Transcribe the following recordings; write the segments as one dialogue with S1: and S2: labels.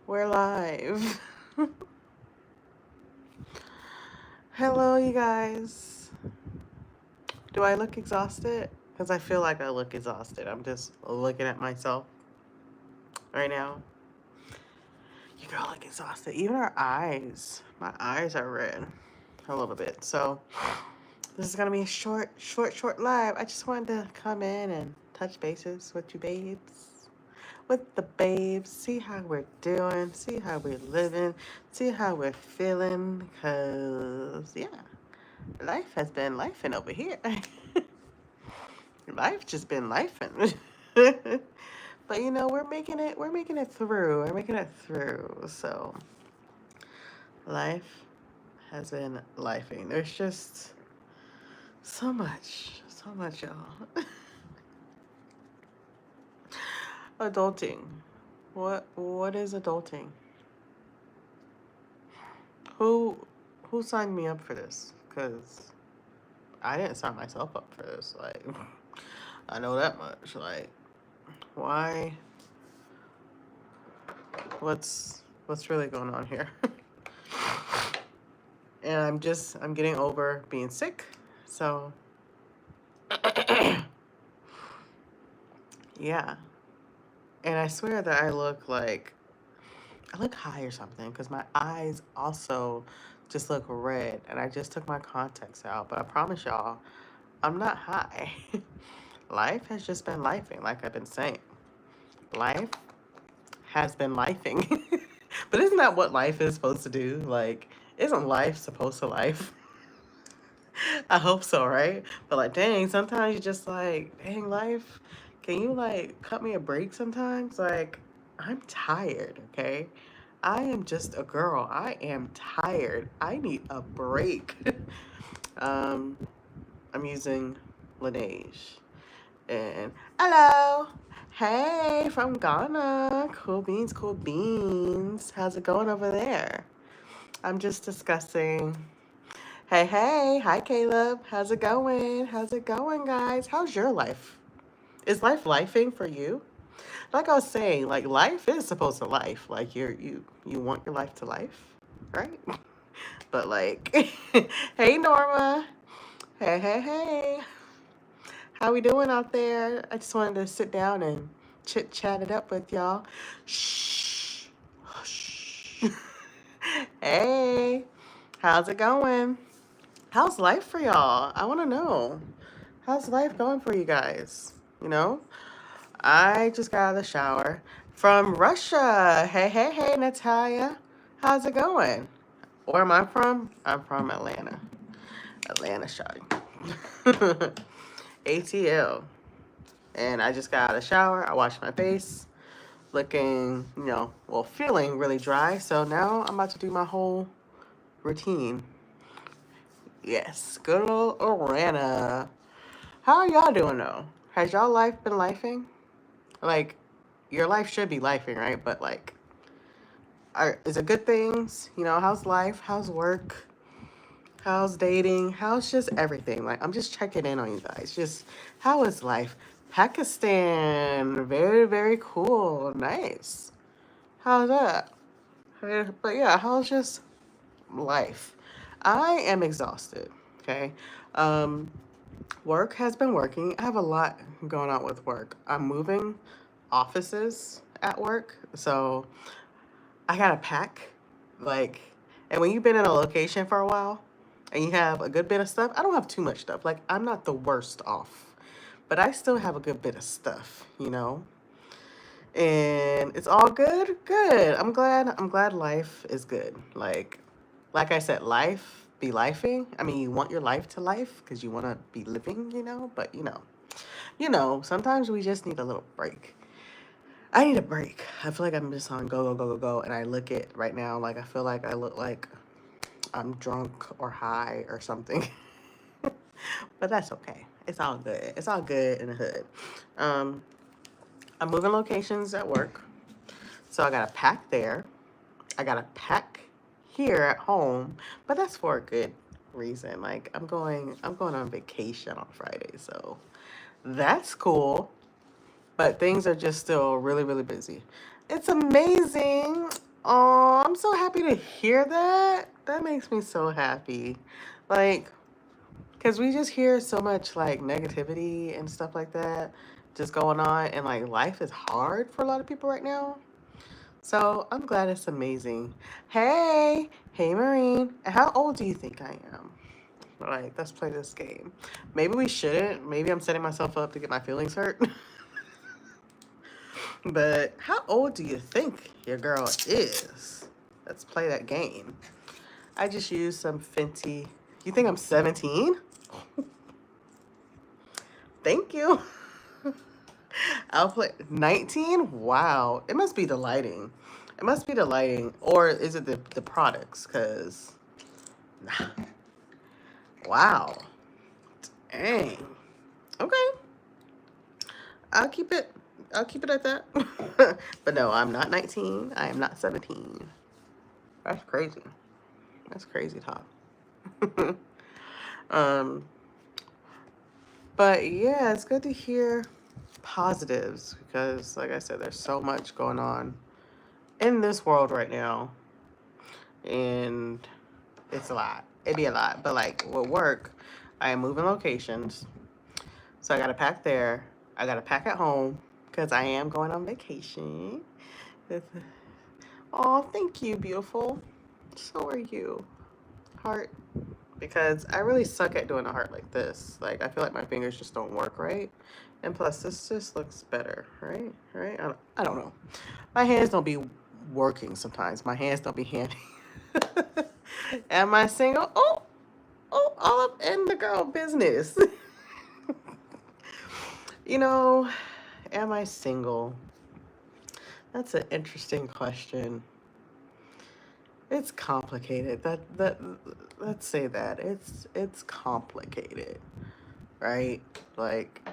S1: We're live. Hello, you guys. Do I look exhausted? Because I feel like I look exhausted. I'm just looking at myself right now. You girl look exhausted. Even our eyes. My eyes are red a little bit. So this is gonna be a short live. I just wanted to come in and touch bases with you babes. With the babes, see how we're doing, see how we're living, see how we're feeling. Cause yeah. Life has been lifing over here. Life just been lifing. But you know, we're making it through. We're making it through. So life has been lifing. There's just so much, y'all. Adulting. What is adulting? Who who signed me up for this? Cause I didn't sign myself up for this. Like I know that much. Like why what's really going on here? And I'm getting over being sick. So yeah. And I swear that I look high or something because my eyes also just look red and I just took my contacts out, but I promise y'all I'm not high. Life has just been lifing, like I've been saying. Life has been lifing. But isn't that what life is supposed to do? Like, isn't life supposed to life? I hope so, right? But like, dang, sometimes you just like, dang, life, can you like cut me a break sometimes? Like, I'm tired, okay? I am just a girl. I am tired. I need a break. um, I'm using Laneige. And hello. Hey, from Ghana. Cool beans, cool beans. How's it going over there? I'm just discussing. Hey, hey. Hi, Caleb. How's it going? How's it going, guys? How's your life? Is life lifing for you? Like I was saying, like life is supposed to life. Like you want your life to life, right? But like, hey, Norma. Hey, hey, hey. How we doing out there? I just wanted to sit down and chit chat it up with y'all. Shh. Shh. Hey, how's it going? How's life for y'all? I want to know. How's life going for you guys? You know, I just got out of the shower from Russia. Hey, hey, hey, Natalia. How's it going? Where am I from? I'm from Atlanta. Atlanta, shawty. ATL. And I just got out of the shower. I washed my face, looking, well, feeling really dry. So now I'm about to do my whole routine. Yes, good old Atlanta. How are y'all doing though? Has y'all life been lifing? Like, your life should be lifing, right? But like, is it good things? How's life? How's work? How's dating? How's just everything? Like, I'm just checking in on you guys. Just, how is life? Pakistan. Very, very cool. Nice. How's that? But yeah, how's just life? I am exhausted. Okay. Um, Work has been working. I have a lot going on with work. I'm moving offices at work. So I gotta pack. Like, and when you've been in a location for a while and you have a good bit of stuff, I don't have too much stuff. Like, I'm not the worst off, but I still have a good bit of stuff. And it's all good. Good. I'm glad life is good. Like I said, life be lifing. I mean, you want your life to life because you want to be living. But sometimes we just need a little break. I need a break. I feel like I'm just on go, go, go, go, go. And I look at right now, like, I feel like I look like I'm drunk or high or something. But that's okay. It's all good. It's all good in the hood. Um, I'm moving locations at work. So I got to pack there. I got to pack here at home. But that's for a good reason. Like, I'm going on vacation on Friday. So that's cool. But things are just still really, really busy. It's amazing. Oh, I'm so happy to hear that. That makes me so happy. Like, because we just hear so much like negativity and stuff like that just going on. And like, life is hard for a lot of people right now. So I'm glad it's amazing. Hey, Marine. How old do you think I am? Like, let's play this game. Maybe we shouldn't. Maybe I'm setting myself up to get my feelings hurt. But how old do you think your girl is? Let's play that game. I just used some Fenty. You think I'm 17? Thank you. I'll play 19? Wow. It must be the lighting. It must be the lighting. Or is it the products? Because, wow. Dang. Okay. I'll keep it. I'll keep it at that. But no, I'm not 19. I am not 17. That's crazy. That's crazy talk. um, but yeah, it's good to hear positives because, like I said, there's so much going on in this world right now, and it's a lot. It'd be a lot, but like with work, I am moving locations, so I gotta pack there. I gotta pack at home because I am going on vacation. Oh, thank you, beautiful. So are you, heart. Because I really suck at doing a heart like this. Like, I feel like my fingers just don't work right. And plus, this just looks better, right? Right? I don't know. My hands don't be working sometimes. My hands don't be handy. Am I single? All up in the girl business. You know, am I single? That's an interesting question. It's complicated. Let's say that. It's complicated, right? Like,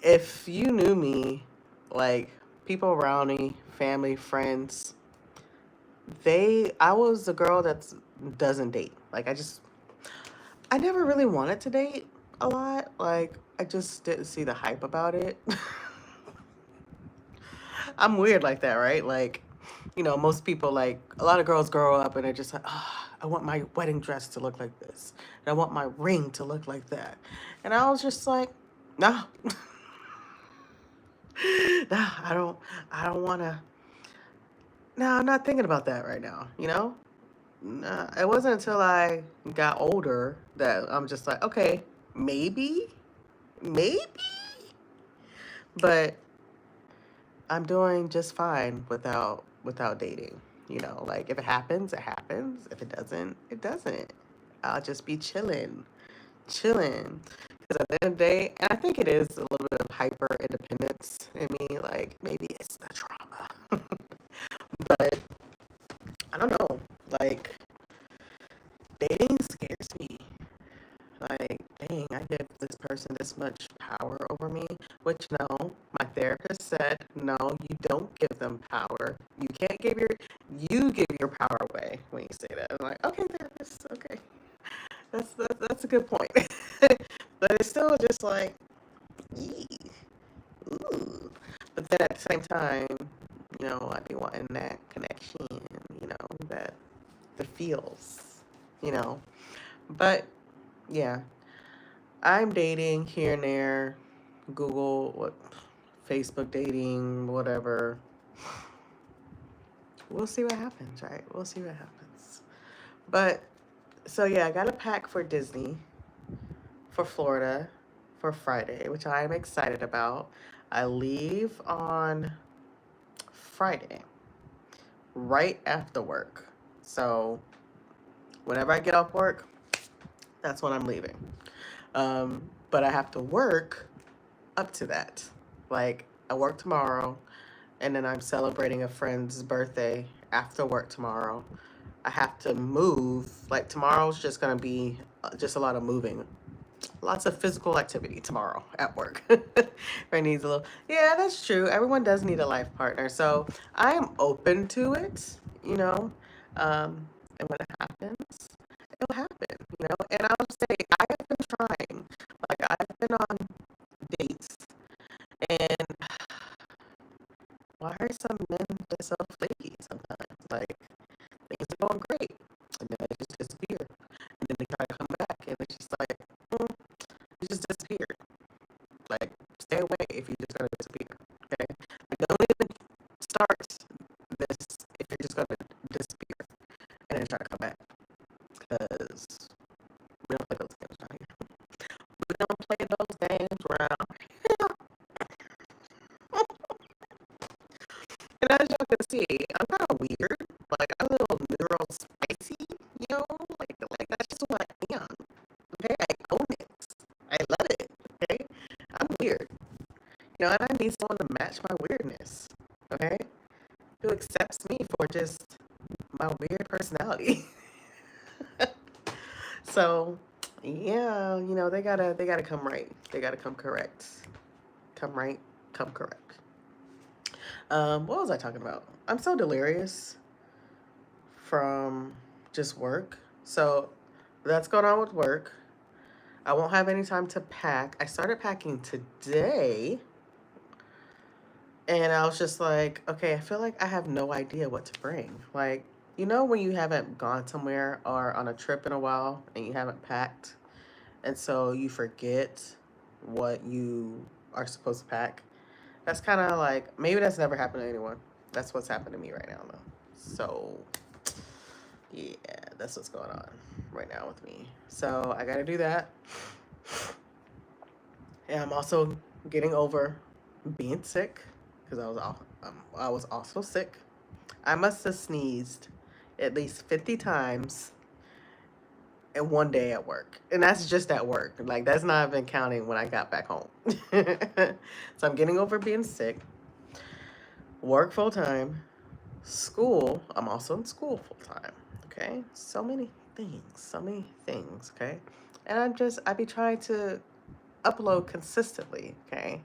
S1: if you knew me, like people around me, family, friends, I was the girl that doesn't date. Like I never really wanted to date a lot. Like I just didn't see the hype about it. I'm weird like that, right? Like, most people, like a lot of girls grow up and they're just like, oh, I want my wedding dress to look like this. And I want my ring to look like that. And I was just like, no, no, I don't want to. No, I'm not thinking about that right now, you know? Nah, it wasn't until I got older that I'm just like, okay, maybe, but I'm doing just fine without dating. Like if it happens, it happens. If it doesn't, it doesn't. I'll just be chilling. Because at the end of the day, and I think it is a little bit of hyper independence in me. Like maybe it's the trauma, but I don't know. Like dating scares me. Like, dang, I give this person this much power over me, which no, my therapist said, no, you don't give them power. You give your power away when you say that. I'm like, okay, therapist, okay. That's a good point. But it's still just like, yee, ooh. But then at the same time, I'd be wanting that connection, that the feels, you know. But yeah, I'm dating here and there. Google, Facebook dating, whatever. We'll see what happens, right? We'll see what happens. But so yeah, I got a pack for Disney for Florida for Friday, which I'm excited about. I leave on Friday, right after work. So whenever I get off work, that's when I'm leaving. But I have to work up to that. Like I work tomorrow, and then I'm celebrating a friend's birthday after work tomorrow. I have to move. Like tomorrow's just gonna be just a lot of moving, lots of physical activity tomorrow at work. Right, needs a little. Yeah, that's true. Everyone does need a life partner, so I am open to it. You know, and when it happens, it'll happen. And I'll say I have been trying. Like I've been on dates, and why are some men just so flaky sometimes? Like, things are going great, and then they just disappear. And then they try to come back, and it's just like, you just disappeared. Like, stay away if you're just gonna disappear. Okay? Like, don't even start this if you're just gonna disappear and then try to come back. Because we don't play those games around here. We don't play those games around. And as y'all can see, I'm kind of weird. Like, I'm a little neural spicy, you know? Like that's just who I am. Okay? I own it. I love it. Okay? I'm weird. You know, and I need someone to match my weirdness. Okay? Who accepts me for just my weird personality. So, yeah, you know, they gotta come right. They gotta come correct. Come right, come correct. What was I talking about? I'm so delirious from just work. So that's going on with work. I won't have any time to pack. I started packing today, and I was just like, okay, I feel like I have no idea what to bring. Like, you know, when you haven't gone somewhere or on a trip in a while and you haven't packed, and so you forget what you are supposed to pack. That's kind of like, maybe that's never happened to anyone. That's what's happened to me right now, though. So, yeah, that's what's going on right now with me. So, I got to do that. And I'm also getting over being sick because I was also sick. I must have sneezed at least 50 times in one day at work. And that's just at work. Like, that's not even counting when I got back home. So I'm getting over being sick. Work full time. School. I'm also in school full time. Okay. So many things. So many things. Okay. And I be trying to upload consistently. Okay.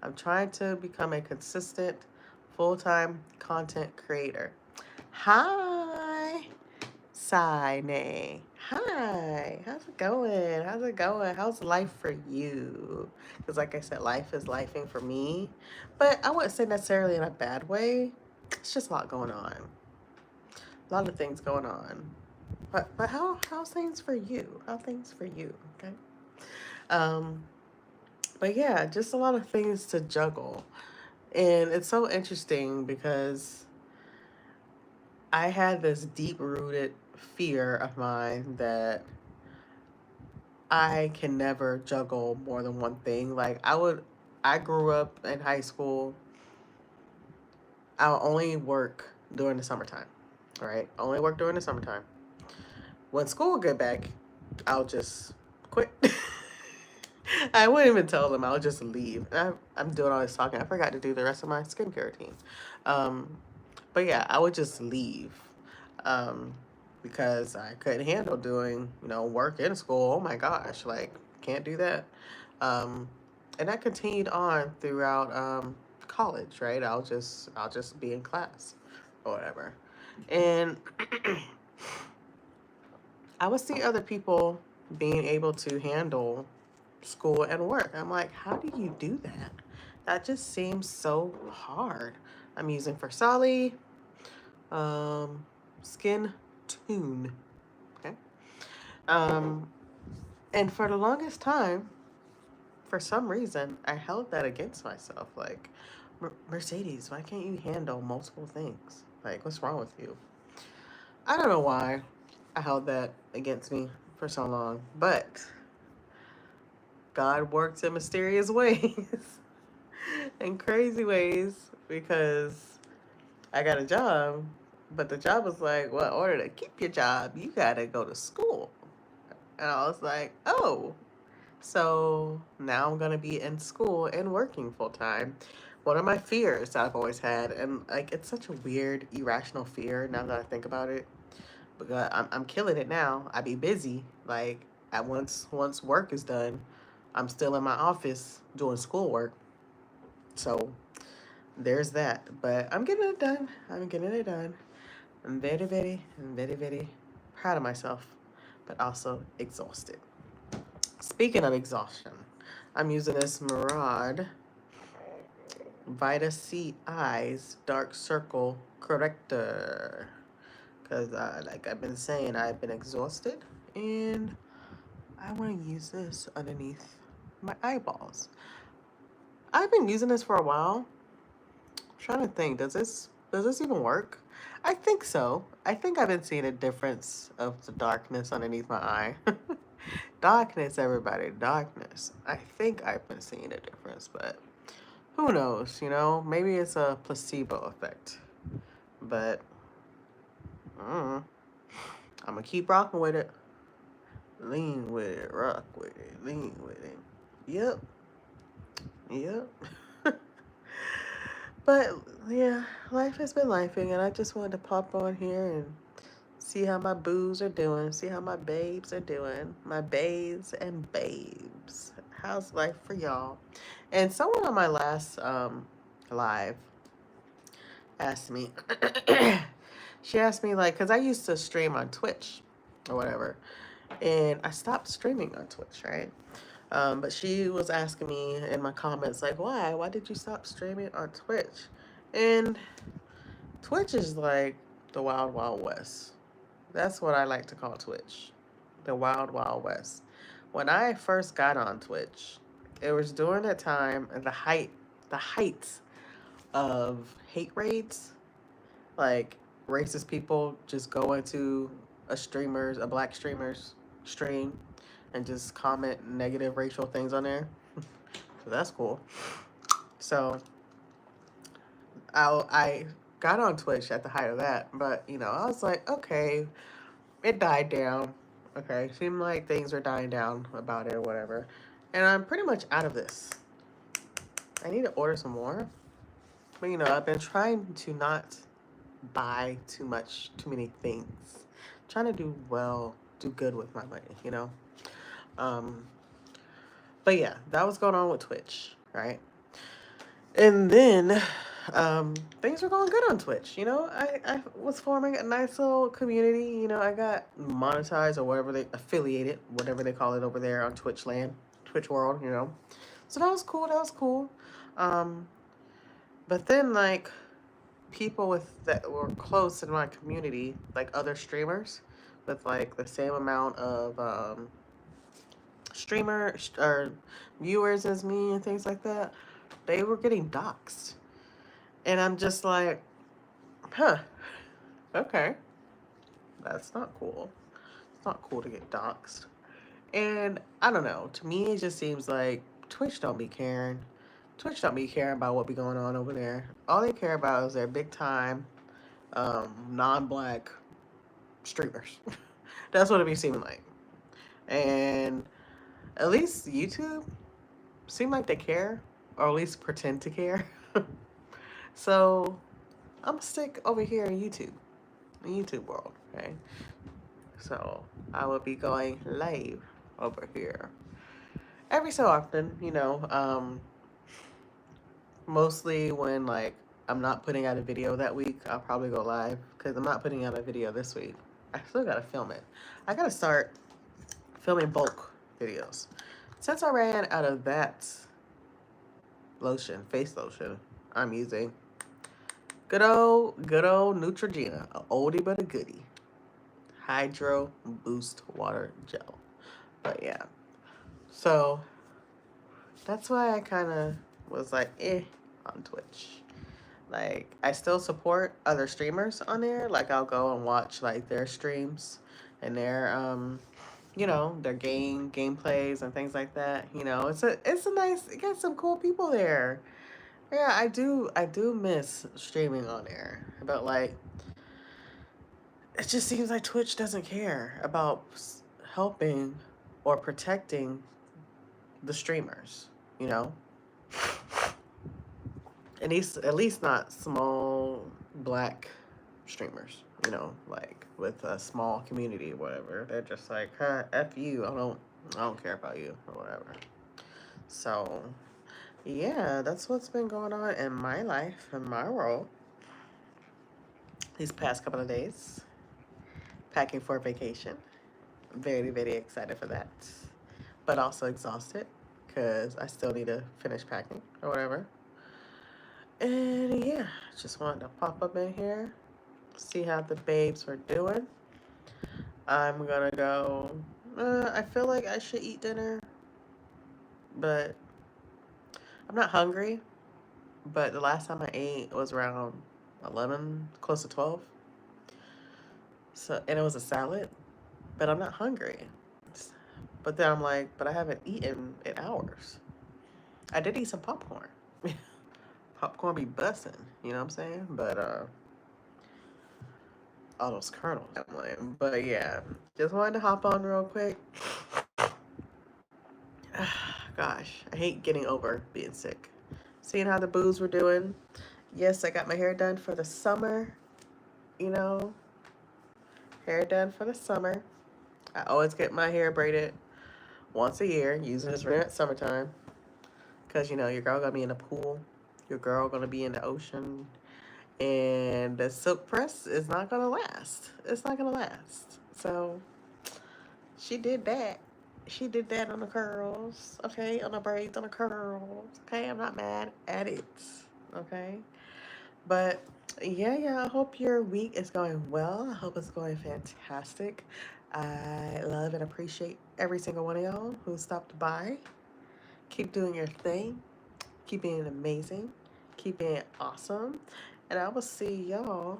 S1: I'm trying to become a consistent full time content creator. Hi. Sine. Hi. How's it going? How's it going? How's life for you? Because, like I said, life is lifing for me. But I wouldn't say necessarily in a bad way. It's just a lot going on. A lot of things going on. But how's things for you? How things for you? Okay. Um, but yeah, just a lot of things to juggle. And it's so interesting because I had this deep rooted fear of mine that I can never juggle more than one thing. I grew up in high school. I'll only work during the summertime, right? Only work during the summertime. When school get back, I'll just quit. I wouldn't even tell them. I'll just leave. I'm doing all this talking. I forgot to do the rest of my skincare routine. Um, but yeah, I would just leave. Um, because I couldn't handle doing, work in school. Oh my gosh, like can't do that. Um, and that continued on throughout college, right? I'll just be in class or whatever. And I would see other people being able to handle school and work. I'm like, how do you do that? That just seems so hard. I'm using Versali, um, Skin Tune. Okay. Um, and for the longest time, for some reason, I held that against myself. Like, Mercedes, why can't you handle multiple things? Like, what's wrong with you? I don't know why I held that against me for so long, but God works in mysterious ways and crazy ways because I got a job, but the job was like, well, in order to keep your job, you gotta go to school. And I was like, oh, so now I'm gonna be in school and working full time. One of my fears that I've always had, and like it's such a weird, irrational fear now that I think about it. Because I'm killing it now. I be busy. Like at once work is done, I'm still in my office doing schoolwork. So there's that. But I'm getting it done. I'm getting it done. I'm very, very, very, very proud of myself, but also exhausted. Speaking of exhaustion, I'm using this Vita C Eyes Dark Circle Corrector. Because, like I've been saying, I've been exhausted and I want to use this underneath my eyeballs. I've been using this for a while. I'm trying to think, does this even work? I think so. I think I've been seeing a difference of the darkness underneath my eye. Darkness, everybody, darkness. I think I've been seeing a difference, but who knows, you know? Maybe it's a placebo effect. But I'm gonna keep rocking with it. Lean with it, rock with it, lean with it. Yep, yep. But yeah, life has been lifing, and I just wanted to pop on here and see how my boos are doing, see how my babes are doing, my babes and babes. How's life for y'all? And someone on my last live asked me, she asked me like, cause I used to stream on Twitch or whatever, and I stopped streaming on Twitch, right? But she was asking me in my comments like, why? Why did you stop streaming on Twitch? And Twitch is like the wild, wild west. That's what I like to call Twitch, the wild, wild west. When I first got on Twitch, it was during that time, the heights of hate raids. Like racist people just go into a black streamer's stream and just comment negative racial things on there. So that's cool. So I got on Twitch at the height of that, but I was like, okay, it died down. Okay, seemed like things were dying down about it or whatever, and I'm pretty much out of this. I need to order some more, but I've been trying to not buy too many things. Trying to do good with my money. Um, but yeah, that was going on with Twitch, right? And then things were going good on Twitch. I was forming a nice little community. I got monetized or whatever they affiliated, whatever they call it over there on Twitch land, Twitch world. So that was cool. That was cool. Um, but then like people that were close in my community, like other streamers with like the same amount of streamer or viewers as me and things like that, they were getting doxxed. And I'm just like, huh, okay, that's not cool. It's not cool to get doxxed. And I don't know. To me, it just seems like Twitch don't be caring. Twitch don't be caring about what be going on over there. All they care about is their big time, non-black streamers. That's what it be seeming like. And at least YouTube seem like they care, or at least pretend to care. So I'm stick over here in YouTube, the YouTube world. Okay, so I will be going live over here every so often. Mostly when like I'm not putting out a video that week, I'll probably go live because I'm not putting out a video this week. I still gotta film it. I gotta start filming bulk videos. Since I ran out of that face lotion, I'm using good old Neutrogena, a oldie but a goodie. Hydro Boost Water Gel. But yeah, so that's why I kind of was like, on Twitch. Like, I still support other streamers on there. Like, I'll go and watch like their streams and their gameplays and things like that. It's a nice. It got some cool people there. Yeah, I do miss streaming on there, but like, it just seems like Twitch doesn't care about helping or protecting the streamers. You know, at least not small black streamers. Like with a small community or whatever. They're just like, huh, f you. I don't care about you or whatever. So yeah, that's what's been going on in my life and my world these past couple of days. Packing for vacation. Very, very excited for that. But also exhausted because I still need to finish packing or whatever. And yeah, just wanted to pop up in here, see how the babes are doing. I'm gonna go. I feel like I should eat dinner, but I'm not hungry. But the last time I ate was around 11, close to 12. So, and it was a salad, but I'm not hungry. But then I'm like, but I haven't eaten in hours. I did eat some popcorn. Popcorn be busting, you know what I'm saying? But all those kernels. I'm like, but yeah, just wanted to hop on real quick. Gosh, I hate getting over being sick. Seeing how the boos were doing. Yes, I got my hair done for the summer. You know, hair done for the summer. I always get my hair braided once a year, using this at summertime. Because, you know, your girl gonna be in the pool. Your girl gonna be in the ocean. And the silk press is not gonna last. It's not gonna last. So she did that. She did that on the curls, okay? On the braids, on the curls, okay? I'm not mad at it, okay? But yeah, I hope your week is going well. I hope it's going fantastic. I love and appreciate every single one of y'all who stopped by. Keep doing your thing. Keep being amazing. Keep being awesome. And I will see y'all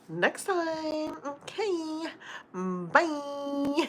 S1: next time. Okay. Bye.